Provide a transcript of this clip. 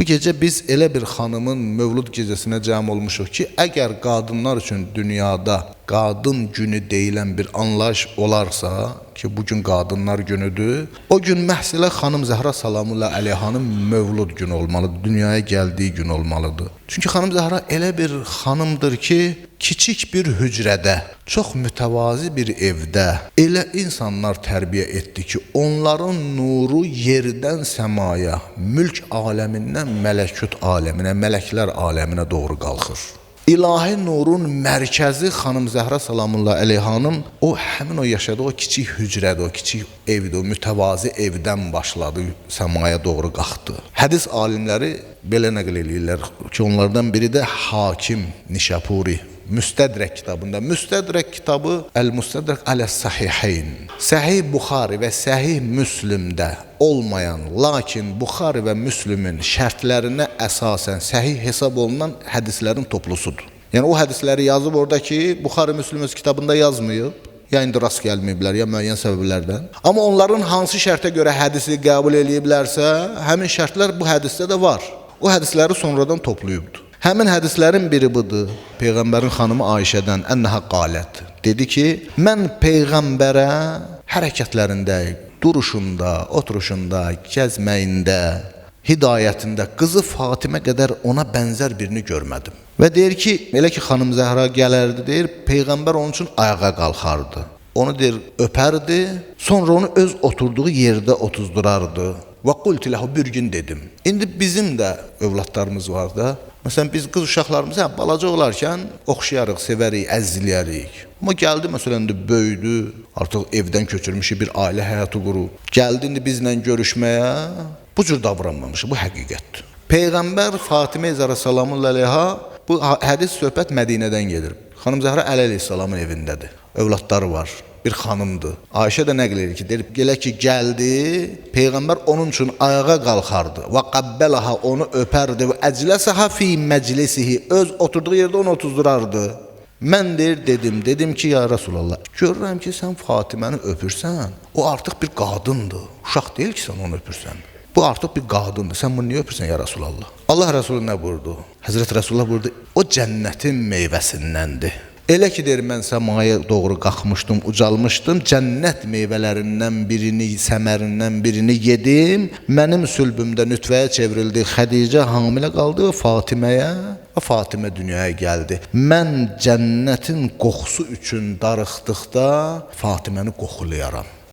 gecə biz elə bir xanımın mövlud gecəsinə cəm olmuşuq ki, əgər qadınlar üçün dünyada qadın günü deyilən bir anlayış olarsa ki, bugün qadınlar günüdür, o gün məhz elə xanım Zəhra salamullah əleyhanın mövlud günü olmalıdır, dünyaya gəldiyi gün olmalıdır. Çünki xanım Zəhra elə bir xanımdır ki, kiçik bir hücrədə, çox mütəvazi bir evdə elə insanlar tərbiyə etdi ki, onların nuru yerdən səmaya, mülk aləmindən mələkut aləminə, mələklər aləminə doğru qalxır. İlahi nurun mərkəzi xanım Zəhra salamullah əleyhanın o həmin o yaşadığı o kiçik hücrədə, o kiçik evdə, o mütəvazi evdən başladı, səmaya doğru qalxdı. Hədis alimləri belə nəql edirlər ki, onlardan biri də Hakim Nişapuri Müstədrək kitabında. Müstədrək kitabı Əl-Müstədrək Aləs-Sahihayn. Səhih Buxari və Səhih Müslimdə olmayan, lakin Buxari və Müslimin şərtlərinə əsasən səhih hesab olunan hədislərin toplusudur. Yəni o hədisləri yazıb orada ki, Buxari Müslim öz kitabında yazmayıb, ya indi rast gəlməyiblər, ya müəyyən səbəblərdən. Amma onların hansı şərtə görə hədisi qəbul eləyiblərsə, həmin şərtlər bu hədisdə də var. O hədisləri sonradan toplayıbdır. Həmin hədislərin biri budur. Peyğəmbərin xanımı Ayşədən Ənəhə qalət. Dedi ki, mən Peyğəmbərə hərəkətlərində, duruşunda, oturuşunda, gəzməyində, hidayətində qızı Fatimə qədər ona bənzər birini görmədim. Və deyir ki, elə ki xanım Zəhra gələrdi, deyir, Peyğəmbər onun üçün ayağa qalxardı. Onu deyir, öpərdi, sonra onu öz oturduğu yerdə otuzdurardı. Və qultu ləhu, bir gün dedim. İndi bizim də övladlarımız var da. Məsələn, biz qız uşaqlarımızı balaca olarkən oxşayarıq, sevərik, əzziləyərik. Amma gəldi, məsələn, böyüdü, artıq evdən köçürmüşü bir ailə həyatı qurub. Gəldi indi bizlə görüşməyə, bu cür davranmamışı, bu həqiqətdir. Peyğəmbər Fatimə Zəhra salamullah əleyha, bu hədis söhbət Mədinədən gedir. Xanım Zəhra əleyhissalamın evindədir, övladları var. Bir xanımdır. Ayşə də nəql edir ki, deyir, elə ki gəldi, Peyğəmbər onun üçün ayağa qalxardı və qəbbəlaha, onu öpərdi və əcləsəha fi məclisihi, öz oturduğu yerdə onu otuzdurardı. Mən deyir, dedim ki, ya Rasulallah, görürəm ki, sən Fatiməni öpürsən, o artıq bir qadındır. Uşaq deyil ki, sən onu öpürsən. Bu artıq bir qadındır. Sən bunu niyə öpürsən, ya Rasulallah? Allah Rəsulü nə buyurdu? Həzrət Rasulullah buyurdu, o cənnətin meyvəsindəndir. Elə ki, deyir, mən səmaya doğru qalxmışdım, ucalmışdım, cənnət meyvələrindən birini, səmərindən birini yedim, mənim sülbümdə nütvəyə çevrildi, Xədicə hamilə qaldı və Fatimə dünyaya gəldi. Mən cənnətin qoxusu üçün darıxdıqda Fatiməni qoxulayaram.